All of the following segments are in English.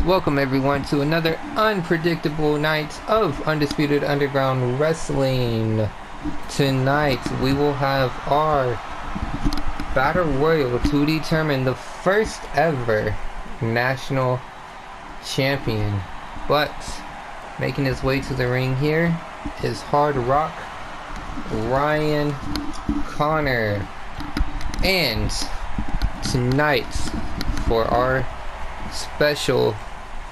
Welcome everyone to another unpredictable night of Undisputed Underground Wrestling. Tonight we will have our Battle Royal to determine the first ever national champion. But making his way to the ring here is Hard Rock Ryan Connor. And tonight, for our special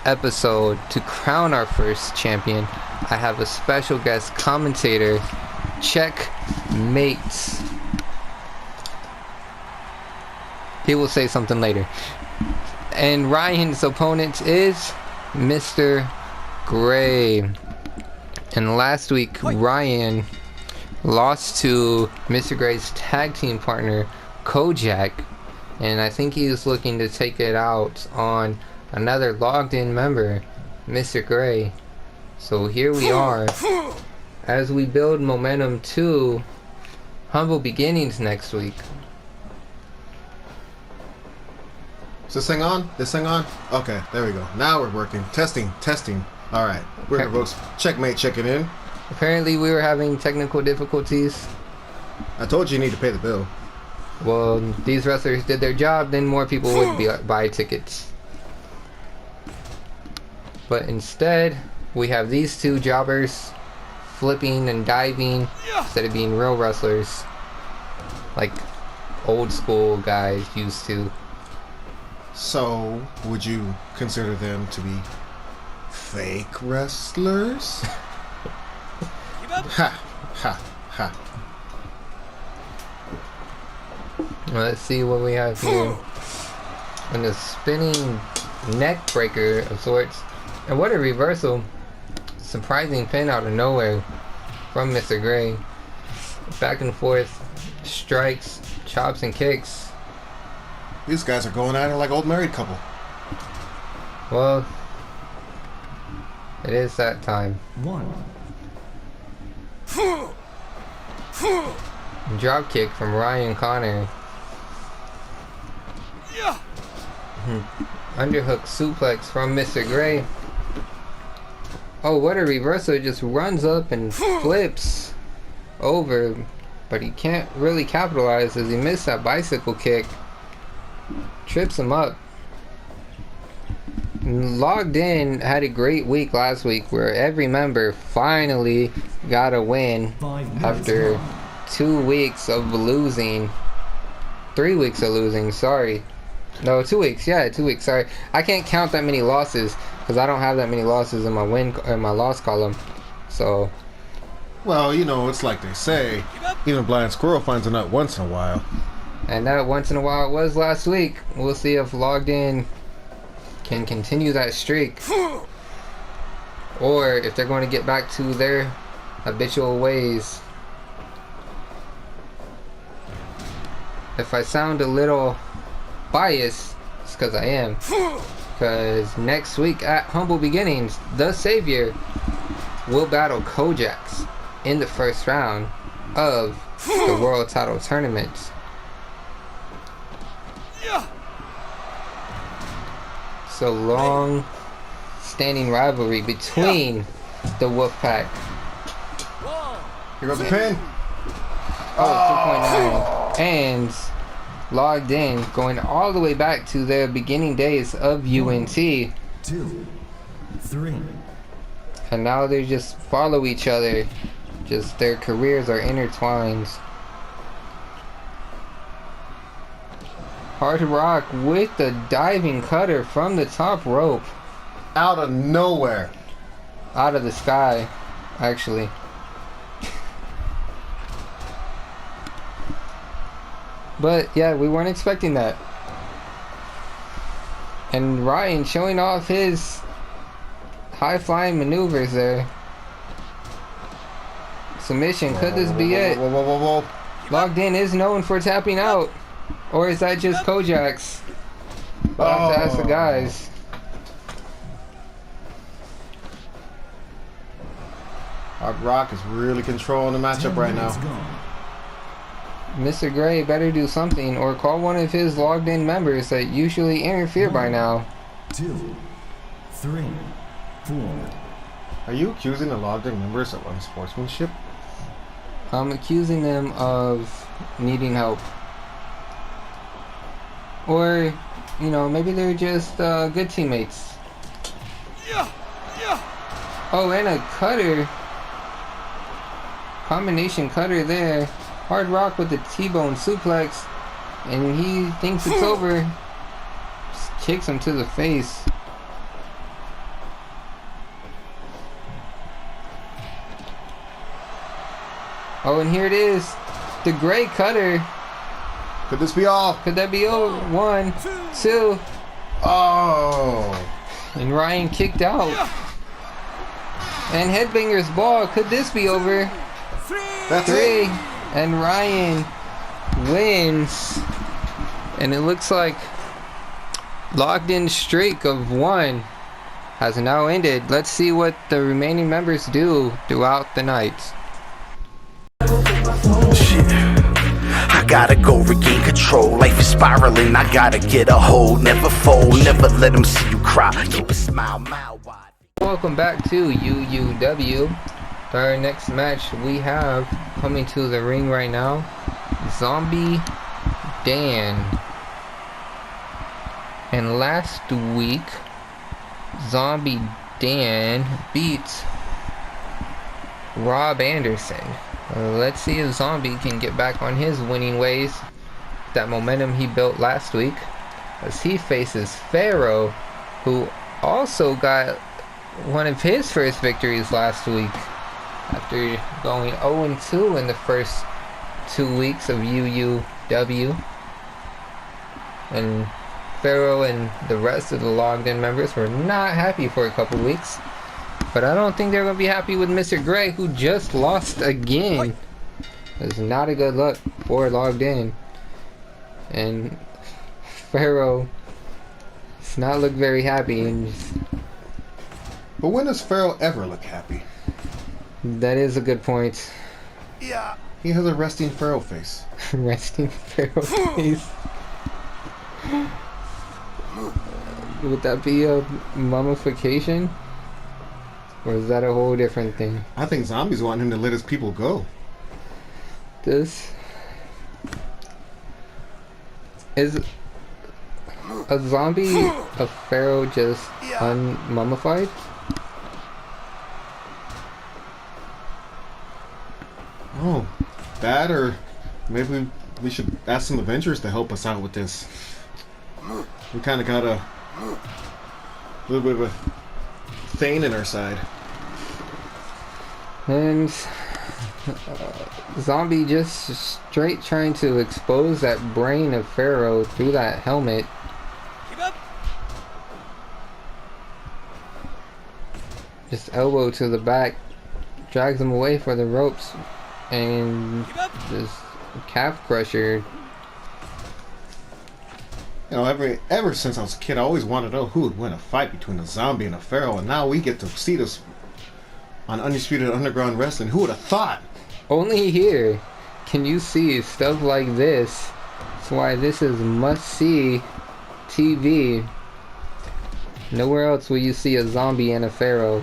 episode to crown our first champion, I have a special guest commentator, Checkmate. He will say something later. And Ryan's opponent is Mr. Grey. And last week, Ryan lost to Mr. Grey's tag team partner, Kojak. And I think he's looking to take it out on another logged in member, Mr. Grey. So here we are as we build momentum to humble beginnings next week. Is this thing on? This thing on? Okay, there we go. Now we're working. Testing. Alright, we're here, folks. Checkmate checking in. Apparently we were having technical difficulties. I told you need to pay the bill. Well, these wrestlers did their job, then more people would buy tickets. But instead, we have these two jobbers flipping and diving instead of being real wrestlers like old school guys used to. So, would you consider them to be fake wrestlers? Ha, ha, ha. Well, let's see what we have here. And a spinning neck breaker of sorts. And what a reversal. Surprising pin out of nowhere from Mr. Grey. Back and forth strikes, chops, and kicks. These guys are going at it like old married couple. Well, it is that time. Drop kick from Ryan Connor. Underhook suplex from Mr. Grey. Oh, what a reversal. It just runs up and flips over. But he can't really capitalize as he missed that bicycle kick. Trips him up. Logged In had a great week last week where every member finally got a win after 2 weeks of losing. 3 weeks of losing, sorry. No, 2 weeks. Yeah, 2 weeks. Sorry, I can't count that many losses because I don't have that many losses in my my loss column. So, well, you know, it's like they say, even a blind squirrel finds a nut once in a while. And that once in a while it was last week. We'll see if Logged In can continue that streak, or if they're going to get back to their habitual ways. If I sound a little biased, it's because I am. Because next week at Humble Beginnings, the Savior will battle Kojak in the first round of the World Title Tournament. It's a long standing rivalry between the Wolfpack. Here goes the pin. Oh, 2.9. And Logged In going all the way back to their beginning days of UNT. 2, 3. And now they just follow each other. Just their careers are intertwined. Hard Rock with the diving cutter from the top rope. Out of nowhere. Out of the sky, actually. But yeah, we weren't expecting that. And Ryan showing off his high-flying maneuvers there. Submission, could this be it? Whoa. Logged In is known for tapping out. Or is that just Kojak's? I'll have to ask the guys. Hard Rock is really controlling the matchup right now. Mr. Grey better do something or call one of his logged in members that usually interfere by now. 2, 3, 4. Are you accusing the logged in members of unsportsmanship? I'm accusing them of needing help. Or, you know, maybe they're just good teammates. Oh, and a cutter. Combination cutter there. Hard rock with the T-bone suplex. And he thinks it's over. Just kicks him to the face. Oh, and here it is. The Grey cutter. Could this be all? Could that be over? 1, 2. Oh. And Ryan kicked out. And Headbanger's ball. Could this be over? That's 3. it. And Ryan wins. And it looks like logged in streak of 1 has now ended. Let's see what the remaining members do throughout the night. Shit. I gotta go regain control. Life is spiraling. I gotta get a hold. Never fold. Never let them see you cry. Keep a smile mile wide. Welcome back to UUW. Our next match we have coming to the ring right now, Zombie Dan. And last week, Zombie Dan beat Rob Anderson. Let's see if Zombie can get back on his winning ways. That momentum he built last week, as he faces Pharaoh, who also got one of his first victories last week after going 0-2 in the first 2 weeks of UUW. And Pharaoh and the rest of the logged in members were not happy for a couple weeks. But I don't think they're going to be happy with Mr. Grey, who just lost again. It's not a good look for logged in. And Pharaoh does not look very happy. And just, But when does Pharaoh ever look happy? that is a good point. Yeah. He has a resting Pharaoh face. Resting Pharaoh face. Would that be a mummification? Or is that a whole different thing? I think zombies want him to let his people go. This is a zombie of Pharaoh just unmummified? Oh, that, or maybe we should ask some Avengers to help us out with this. We kind of got a little bit of a thing in our side. And Zombie just straight trying to expose that brain of Pharaoh through that helmet. Just elbow to the back, drags him away for the ropes, and just calf crusher. You know, ever since I was a kid, I always wanted to know who would win a fight between a zombie and a Pharaoh, and now we get to see this on Undisputed Underground Wrestling. Who would have thought? Only here can you see stuff like this. That's why this is must-see TV. Nowhere else will you see a zombie and a Pharaoh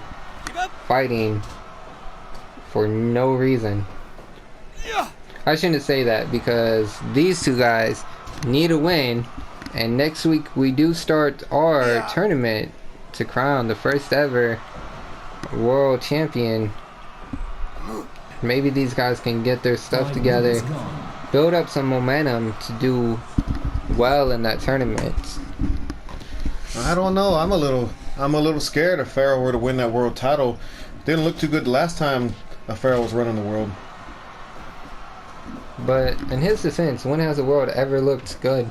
fighting for no reason. I shouldn't say that, because these two guys need a win, and next week we do start our tournament to crown the first ever world champion. Maybe these guys can get their stuff together, build up some momentum to do well in that tournament. I don't know. I'm a little scared if Pharaoh were to win that world title. Didn't look too good the last time a Pharaoh was running the world. But in his defense, when has the world ever looked good?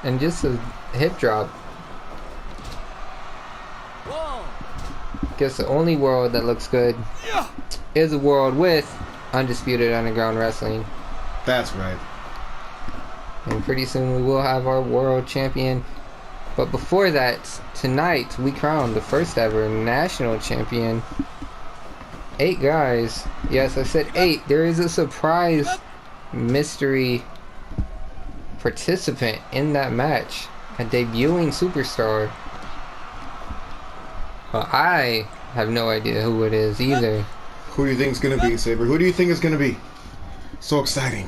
And just a hip drop. Guess the only world that looks good is a world with Undisputed Underground Wrestling. That's right. And pretty soon we will have our world champion. But before that, tonight we crown the first ever national champion. 8 guys. Yes, I said 8. There is a surprise mystery participant in that match, a debuting superstar. Well, I have no idea who it is either. Who do you think is going to be, Saber? Who do you think is going to be? So exciting.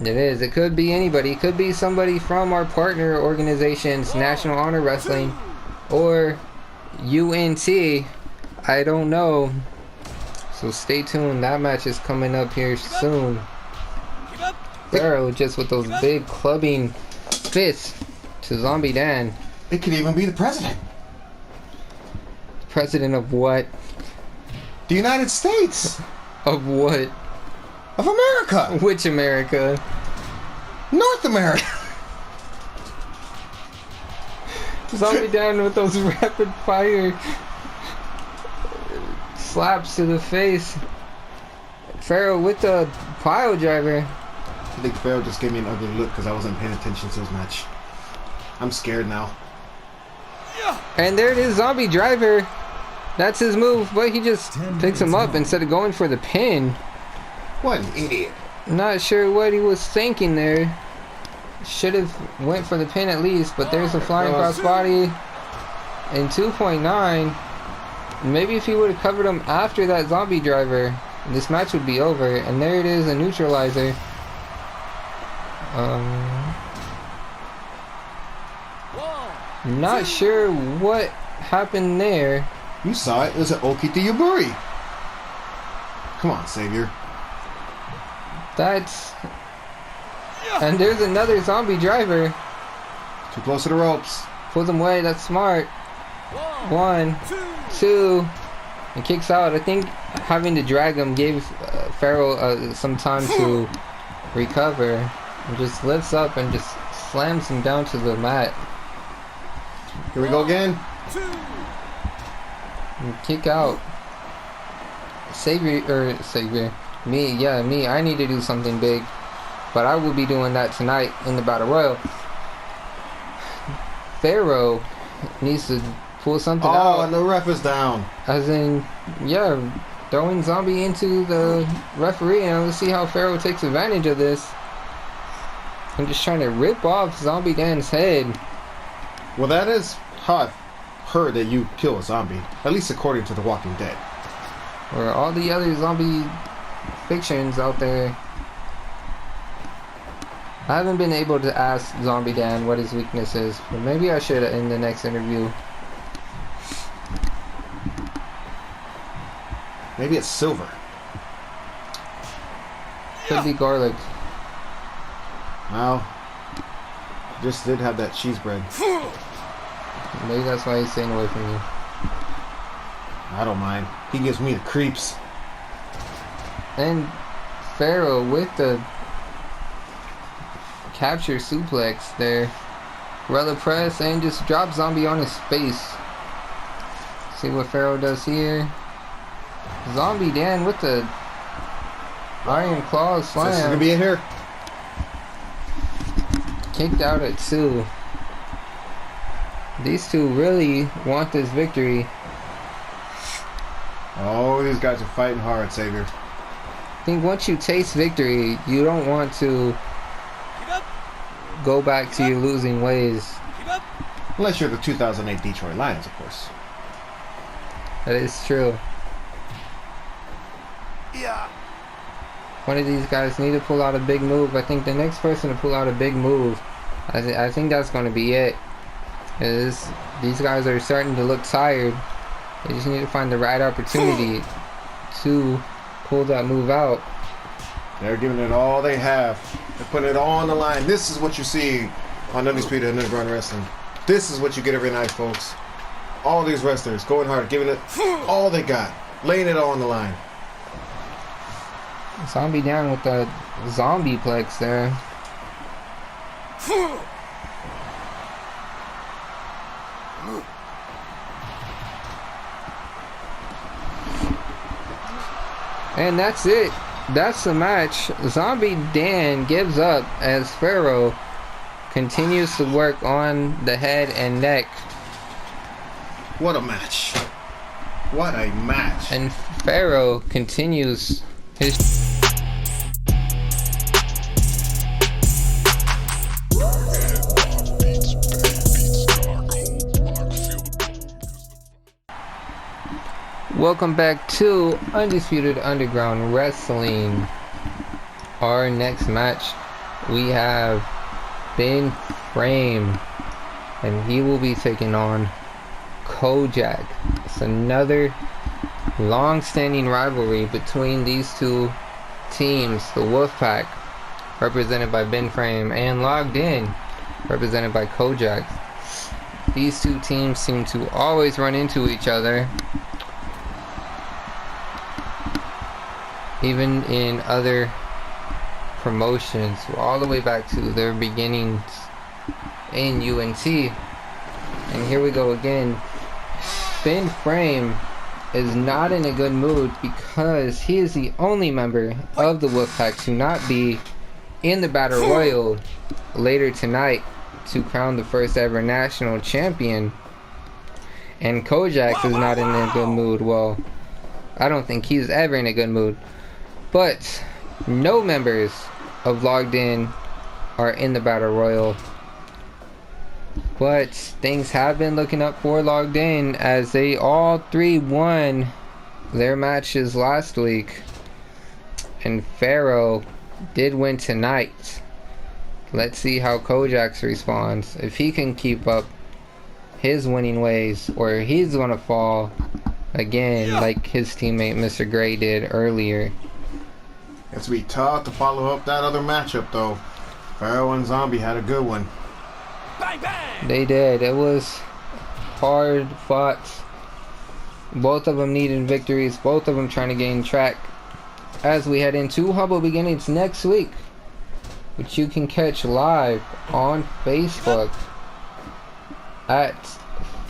It is. It could be anybody. It could be somebody from our partner organizations, National Honor Wrestling, or UNT. I don't know. So stay tuned. That match is coming up here soon. Pharaoh just with those big clubbing fists to Zombie Dan. It could even be the president. President of what? The United States. Of what? Of America. Which America? North America. Zombie Dan with those rapid fire slaps to the face. Pharaoh with the pile driver. I think Pharaoh just gave me an ugly look because I wasn't paying attention to his match. I'm scared now. And there it is, Zombie Driver. That's his move, but he just picks him up instead of going for the pin. What an idiot. Not sure what he was thinking there. Should have went for the pin at least, but there's a flying crossbody in 2.9. Maybe if he would have covered him after that Zombie Driver, this match would be over. And there it is, a neutralizer. Not sure what happened there. You saw it. It was an Okita Yuburi. Come on, Savior. That's... And there's another Zombie Driver. Too close to the ropes. Pulls him away. That's smart. 1, 2, and kicks out. I think having to drag him gave Pharaoh some time to recover. And just lifts up and just slams him down to the mat. Here we go again. And kick out. Savior. Me. I need to do something big. But I will be doing that tonight in the Battle Royal. Pharaoh needs to pull something out. Oh, and the ref is down. As in, yeah, throwing Zombie into the referee, and let's see how Pharaoh takes advantage of this. I'm just trying to rip off Zombie Dan's head. Well, that is how I've heard that you kill a zombie. At least according to The Walking Dead. Or all the other zombie fictions out there. I haven't been able to ask Zombie Dan what his weakness is, but maybe I should in the next interview. Maybe it's silver. Could be garlic. Well, just did have that cheese bread. Maybe that's why he's staying away from you. I don't mind. He gives me the creeps. And Pharaoh with the capture suplex there. Rella press and just drop Zombie on his face. See what Pharaoh does here. Zombie Dan with the Iron Claw slam. This is gonna be it here. Kicked out at 2. These two really want this victory. Oh, these guys are fighting hard, Savior. I think once you taste victory, you don't want to go back to your losing ways. Unless you're the 2008 Detroit Lions, of course. That is true. Yeah. One of these guys need to pull out a big move. I think the next person to pull out a big move, I think that's going to be it. These guys are starting to look tired. They just need to find the right opportunity to pull that move out. They're giving it all they have. They're putting it all on the line. This is what you see on Undisputed and Underground Wrestling. This is what you get every night, folks. All these wrestlers going hard, giving it all they got, laying it all on the line. Zombie down with the zombie plex there. And that's it. That's the match. Zombie Dan gives up as Pharaoh continues to work on the head and neck. What a match. What a match. And Pharaoh continues his... Welcome back to Undisputed Underground Wrestling. Our next match, we have Ben Frame, and he will be taking on Kojak. It's another long-standing rivalry between these two teams, the Wolfpack, represented by Ben Frame, and Logged In, represented by Kojak. These two teams seem to always run into each other, even in other promotions, all the way back to their beginnings in UNT. And here we go again. Ben Frame is not in a good mood because he is the only member of the Wolfpack to not be in the Battle Royal later tonight to crown the first ever national champion. And Kojak is not in a good mood. Well, I don't think he's ever in a good mood. But no members of Logged In are in the Battle Royal. But things have been looking up for Logged In, as they all three won their matches last week. And Pharaoh did win tonight. Let's see how Kojak responds. If he can keep up his winning ways, or he's gonna fall again like his teammate Mr. Grey did earlier. It's be tough to follow up that other matchup though. Pharaoh and Zombie had a good one. Bang, bang. They did. It was hard fought. Both of them needed victories. Both of them trying to gain track as we head into Humble Beginnings next week, which you can catch live on Facebook at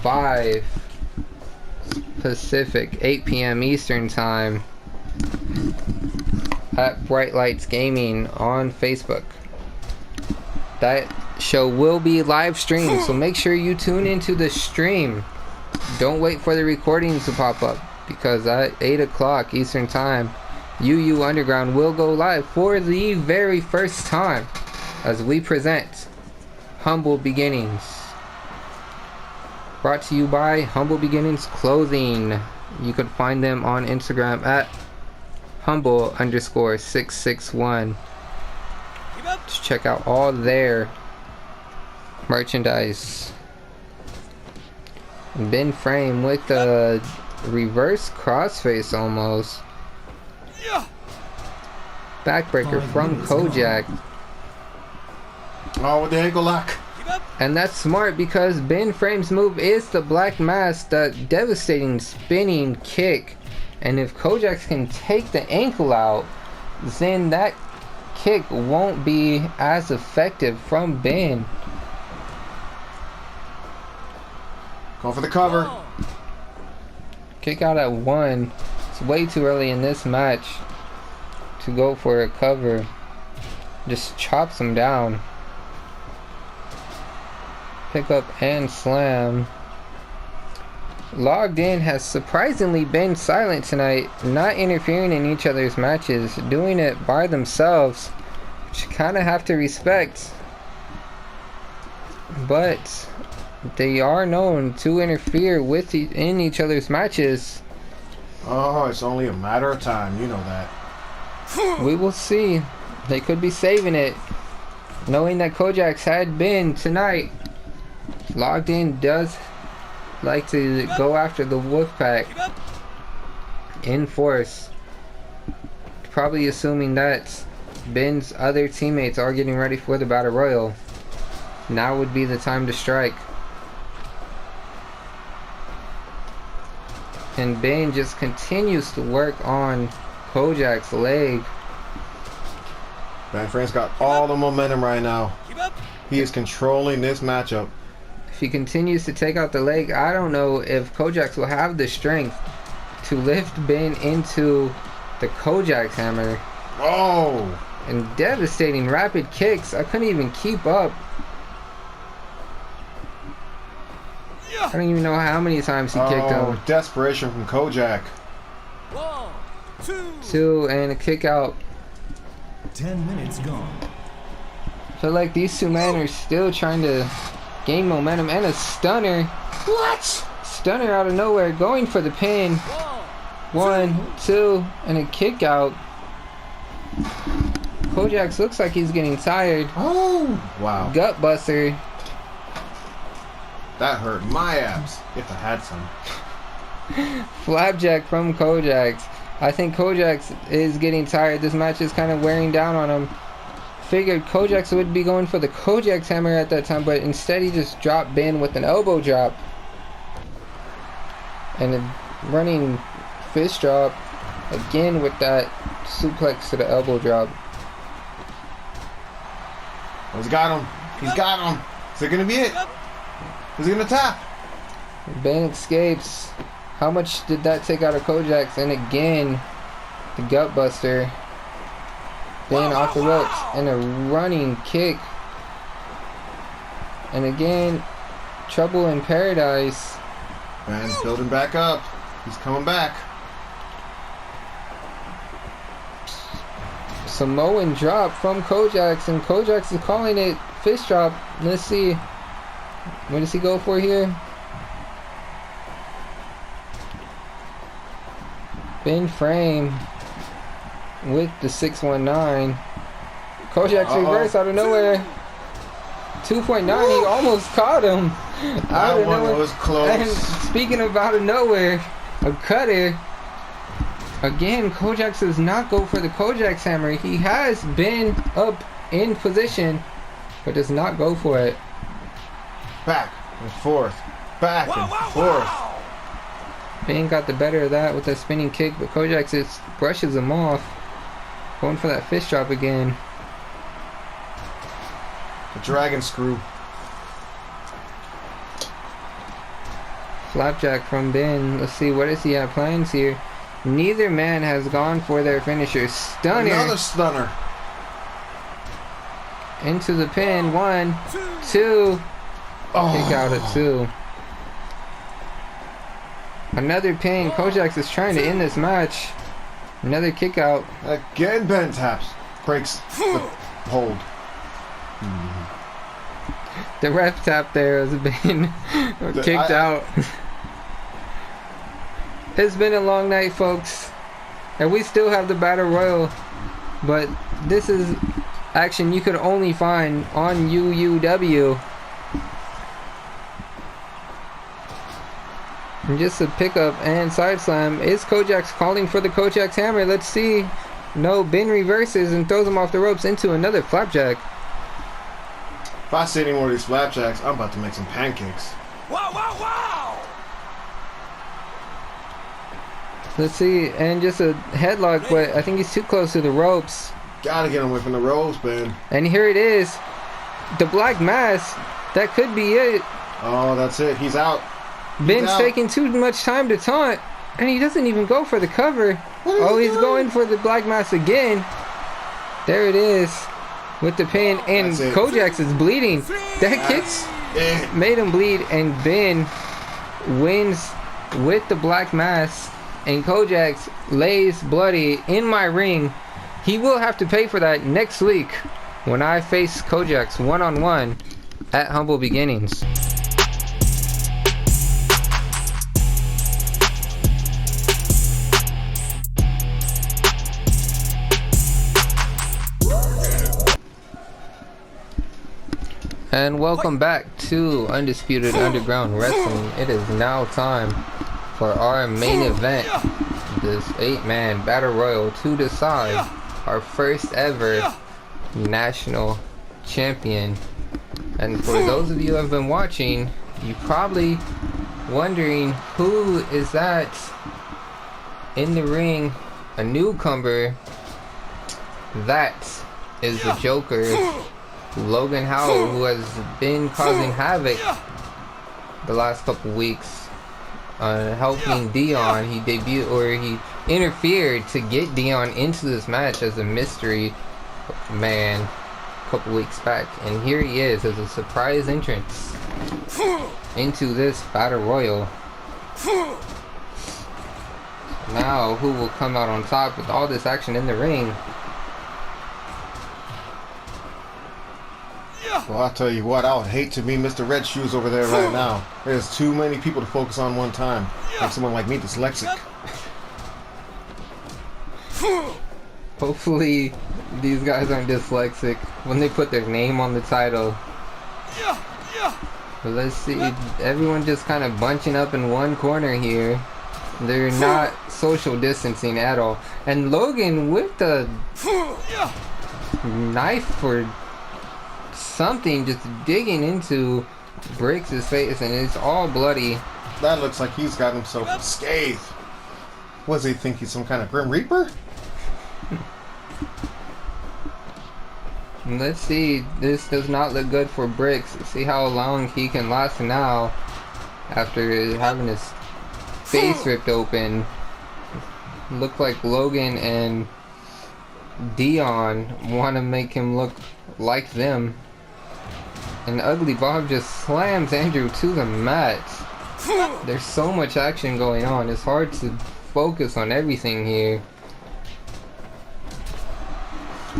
5 Pacific, 8 p.m. Eastern Time at Bright Lights Gaming on Facebook. That show will be live streamed, so make sure you tune into the stream. Don't wait for the recordings to pop up, because at 8 o'clock Eastern Time, UU Underground will go live for the very first time as we present Humble Beginnings. Brought to you by Humble Beginnings Clothing. You can find them on Instagram at humble_661 to check out all their merchandise. Ben Frame with the reverse crossface almost. Backbreaker from Kojak. Oh, with the ankle lock. And that's smart because Ben Frame's move is the Black Mass, the devastating spinning kick. And if Kojak can take the ankle out, then that kick won't be as effective from Ben. Go for the cover. Kick out at 1. It's way too early in this match to go for a cover. Just chops him down. Pick up and slam. Logged In has surprisingly been silent tonight, not interfering in each other's matches, doing it by themselves, which you kind of have to respect. But they are known to interfere with in each other's matches. Oh, it's only a matter of time, you know that. We will see. They could be saving it, knowing that Kojak's had been tonight. Logged In does like to go after the Wolfpack in force, probably assuming that Ben's other teammates are getting ready for the Battle Royal. Now would be the time to strike. And Ben just continues to work on Kojak's leg. Ben Frame's got all the momentum right now. He is controlling this matchup. If he continues to take out the leg, I don't know if Kojak will have the strength to lift Ben into the Kojak's hammer. Oh! And devastating rapid kicks. I couldn't even keep up. I don't even know how many times he kicked him. Desperation from Kojak. 1, 2, and a kick out. 10 minutes gone. I feel like these two men are still trying to gain momentum, and a stunner. What? Stunner out of nowhere, going for the pin. 1, 2, and a kick out. Kojak looks like he's getting tired. Oh, wow. Gut buster. That hurt my abs, if I had some. Flapjack from Kojak. I think Kojak is getting tired. This match is kind of wearing down on him. Figured Kojak would be going for the Kojak hammer at that time, but instead he just dropped Ben with an elbow drop. And a running fist drop again with that suplex to the elbow drop. Oh, he's got him. He's got him. Is it going to be it? Is he going to tap? Ben escapes. How much did that take out of Kojak? And again, the gut buster. Ben off the ropes and a running kick. And again, trouble in paradise. Ben's building back up. He's coming back. Samoan drop from Kojak, and Kojak is calling it fist drop. Let's see. What does he go for here? Ben frame with the 619. Kojak's reverse out of nowhere. 2.9, he almost caught him. That one was close. And speaking of out of nowhere, a cutter. Again, Kojak does not go for the Kojak hammer. He has been up in position, but does not go for it. Back and forth. Back and forth. Ben got the better of that with a spinning kick, but Kojak just brushes him off. Going for that fist drop again. The dragon screw. Flapjack from Ben. Let's see, what does he have plans here? Neither man has gone for their finisher. Stunner. Another stunner. Into the pin. 1, 2. Oh. Kick out at 2. Another pin. Kojak is trying to end this match. Another kick out. Again, Ben taps. Breaks the hold. The ref tap there has been kicked out. It's been a long night, folks. And we still have the Battle Royal. But this is action you could only find on UUW. And just a pickup and side slam. Is Kojak's calling for the Kojak's hammer? Let's see. No, Ben reverses and throws him off the ropes into another flapjack. If I see any more of these flapjacks, I'm about to make some pancakes. Wow, wow, wow! Let's see, and just a headlock, but I think he's too close to the ropes. Gotta get him away from the ropes, Ben. And here it is. The black mass. That could be it. Oh, that's it. He's out. Ben's taking too much time to taunt, and he doesn't even go for the cover. Oh, he's going for the black mass again. There it is. With the pin, and Kojak is bleeding. That kick made him bleed, and Ben wins with the black mass. And Kojak lays bloody in my ring. He will have to pay for that next week when I face Kojak one-on-one at Humble Beginnings. And welcome back to Undisputed Underground Wrestling. It is now time for our main event, this 8-man Battle Royal, to decide our first ever national champion. And for those of you who have been watching, you're probably wondering, who is that in the ring? A newcomer. That is the Joker, Logan Howell, who has been causing havoc the last couple weeks, helping Dion. He debuted, or he interfered to get Dion into this match as a mystery man a couple weeks back, and here he is as a surprise entrance into this Battle Royal. Now, who will come out on top with all this action in the ring? Well, I'll tell you what, I would hate to be Mr. Red Shoes over there right now. There's too many people to focus on one time. Like someone like me, dyslexic. Hopefully, these guys aren't dyslexic when they put their name on the title. But let's see, everyone just kind of bunching up in one corner here. They're not social distancing at all. And Logan with the knife or something just digging into Briggs' face, and it's all bloody. That looks like he's got himself scathed. What does he think? He's some kind of Grim Reaper? Let's see, this does not look good for Briggs. See how long he can last now after having his face ripped open. Look like Logan and Dion want to make him look like them. And Ugly Bob just slams Andrew to the mat. There's so much action going on, it's hard to focus on everything here.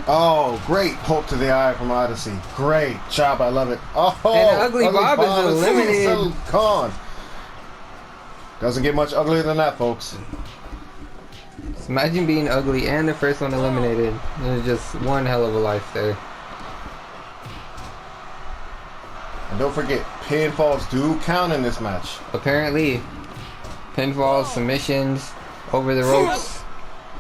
Oh, great poke to the eye from Odyssey. Great job, I love it. Oh, and Ugly Bob is eliminated. Con. Doesn't get much uglier than that, folks. Just imagine being ugly and the first one eliminated. There's just one hell of a life there. And don't forget, pinfalls do count in this match. Apparently, pinfalls, submissions, over the ropes,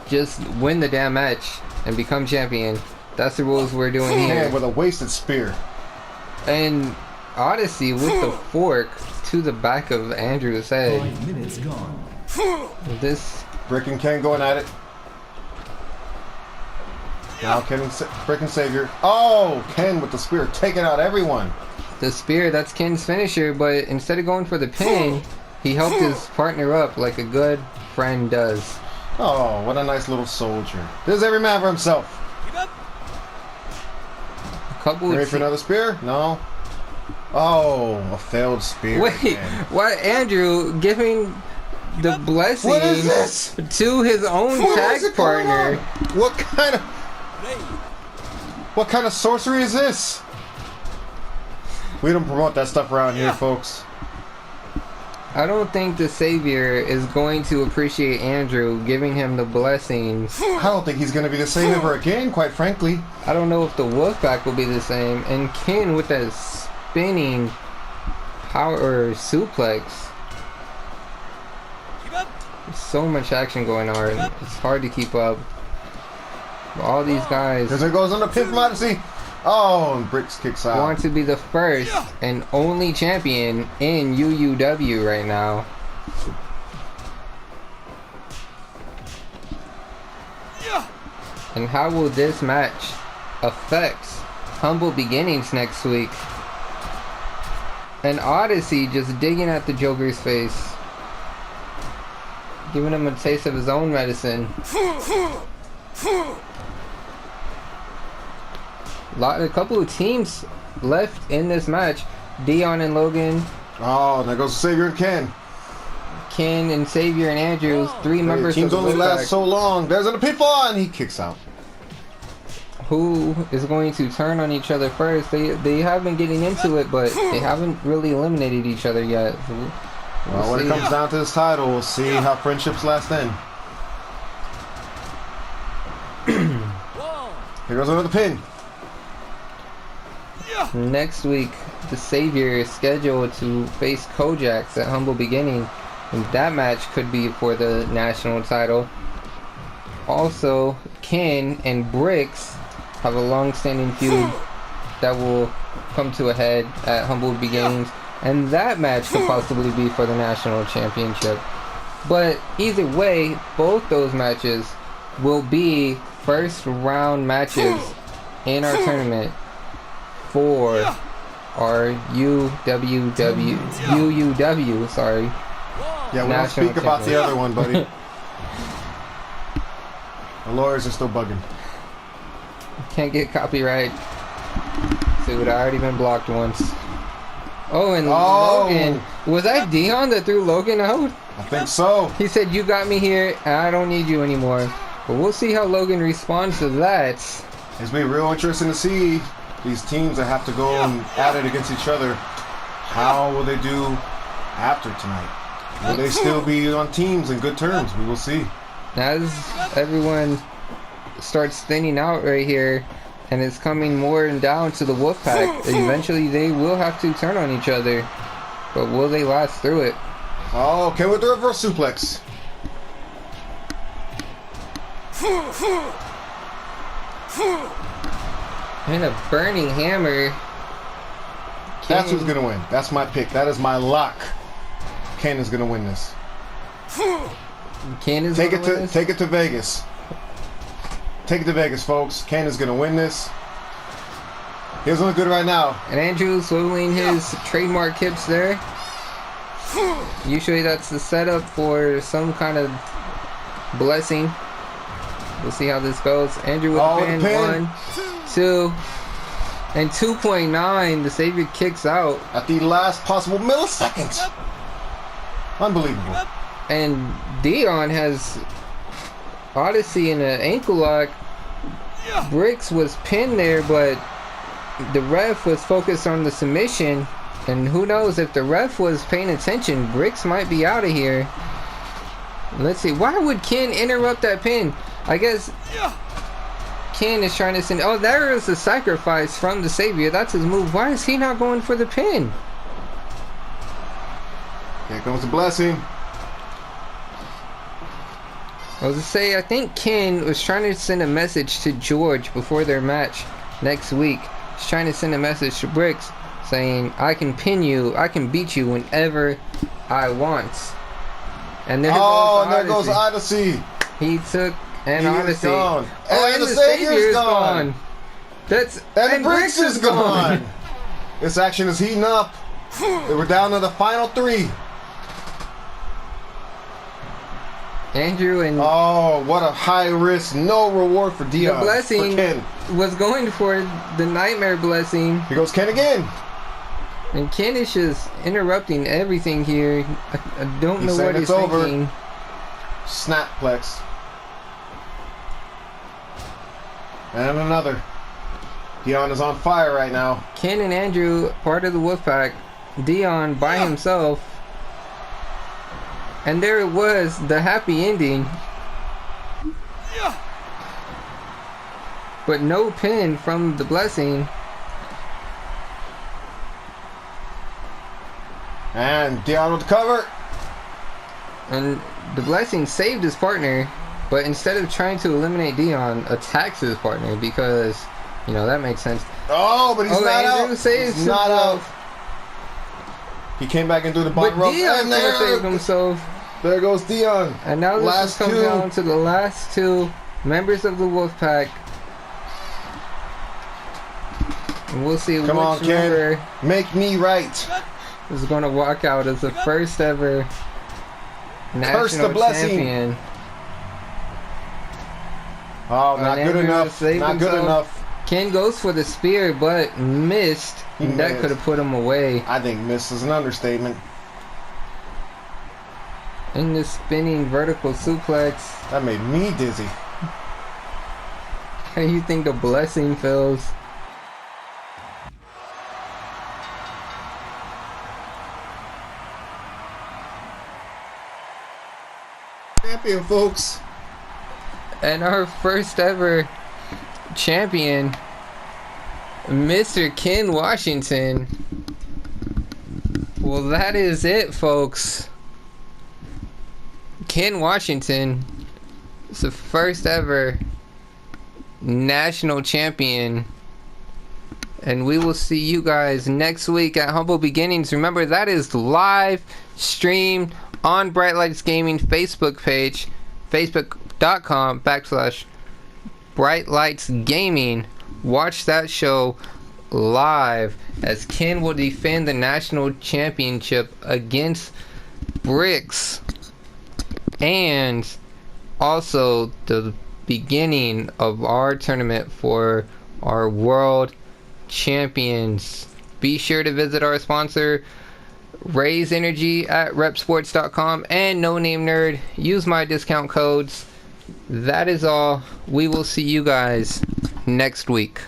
just win the damn match and become champion. That's the rules we're doing here. Man, with a wasted spear. And Odyssey with the fork to the back of Andrew's head. 5 minutes gone. This Brick and Ken going at it. Now Brick and Savior. Oh, Ken with the spear taking out everyone. the spear, that's Ken's finisher, but instead of going for the pin, he helped his partner up like a good friend does. Oh, what a nice little soldier. There's every man for himself. A couple Ready for another spear? No. Oh, a failed spear. Wait, man. what? Andrew giving the blessing What is this? to his own What tag is it going partner. on? What kind of sorcery is this? We don't promote that stuff around here, folks. I don't think the Savior is going to appreciate Andrew giving him the blessings. I don't think he's going to be the same ever again, quite frankly. I don't know if the Wolfpack will be the same. And Ken with that spinning power suplex. There's so much action going on. It's hard to keep up. All these guys There goes on the pin from Odyssey. Oh, and Bricks kicks out. want to be the first and only champion in UUW right now. And how will this match affect Humble Beginnings next week? And Odyssey just digging at the Joker's face, giving him a taste of his own medicine. A couple of teams left in this match. Dion and Logan, Oh, there goes Savior and Ken. Ken and Savior and Andrews, three members Teams of the only last Wolfpack. so long. There's a pitfall, and he kicks out. Who is going to turn on each other first? They have been getting into it, but they haven't really eliminated each other yet. So Well, when it comes down to this title, we'll see how friendships last then. Here goes another pin. Next week, the Savior is scheduled to face Kojak at Humble Beginning, and that match could be for the national title. Also, Ken and Bricks have a long-standing feud that will come to a head at Humble Beginnings, and that match could possibly be for the national championship. But either way, both those matches will be first round matches in our tournament for our UUW, sorry. Yeah, we don't National speak about the champion. other one, buddy. The lawyers are still bugging. Can't get copyright. Dude, I already been blocked once. Oh, and Logan. Was that Dion that threw Logan out? I think so. He said, "You got me here, and I don't need you anymore." But we'll see how Logan responds to that. It's been real interesting to see these teams that have to go and at it against each other. How will they do after tonight? Will they still be on teams in good terms? We will see. As everyone starts thinning out right here, and it's coming more and down to the Wolfpack, eventually they will have to turn on each other. But will they last through it? Oh, okay, with the reverse suplex. And a burning hammer. That's who's gonna win. That's my pick. That is my lock. Ken is gonna win this. Ken is Take gonna it to win this? take it to Vegas. Take it to Vegas, folks. Ken is gonna win this. He's looking good right now. And Andrew swiveling his trademark hips there. Usually that's the setup for some kind of blessing. We'll see how this goes. Andrew with the pin. 1, 2, and 2.9. The Savior kicks out. At the last possible millisecond. Unbelievable. And Dion has Odyssey in an ankle lock. Bricks was pinned there, but the ref was focused on the submission. And who knows, if the ref was paying attention, Bricks might be out of here. Let's see. Why would Ken interrupt that pin? I guess Ken is trying to send... Oh, there is a sacrifice from the Savior. That's his move. Why is he not going for the pin? Here comes the blessing. I was to say, I think Ken was trying to send a message to George before their match next week. He's trying to send a message to Bricks saying, I can pin you, I can beat you whenever I want. And there goes Odyssey. He took an Odyssey. Gone. Oh, and the Savior's gone. And Bricks is gone. This action is heating up. We're down to the final 3. Andrew and oh, what a high risk, no reward for Dion. The blessing for Ken. Was going for the nightmare blessing. Here goes Ken again. And Ken is just interrupting everything here. I don't know what he's thinking. Snapplex. And another. Dion is on fire right now. Ken and Andrew, part of the Wolfpack. Dion by himself. And there it was, the happy ending. But no pin from the blessing. And Dion with the cover. And the blessing saved his partner, but instead of trying to eliminate Dion, attacks his partner because, you know, that makes sense. Oh, but he's not out. He's not out. He came back into the bottom rope. Dion could have saved himself. There goes Dion. And now this has come down to the last 2 members of the Wolfpack. And we'll see which member make me right. Is going to walk out as the first ever national champion. Oh, not good enough. Not good enough. Ken goes for the spear, but missed. And that could have put him away. I think miss is an understatement. In the spinning vertical suplex. That made me dizzy. How do you think the blessing feels? Champion, folks. And our first ever champion, Mr. Ken Washington. Well, that is it, folks. Ken Washington is the first ever national champion. And we will see you guys next week at Humble Beginnings. Remember, that is live streamed on Bright Lights Gaming Facebook page, facebook.com/Bright Lights Gaming. Watch that show live as Ken will defend the national championship against Bricks. And also the beginning of our tournament for our world champions. Be sure to visit our sponsor, Raise Energy at repsports.com and No Name Nerd. Use my discount codes. That is all. We will see you guys next week.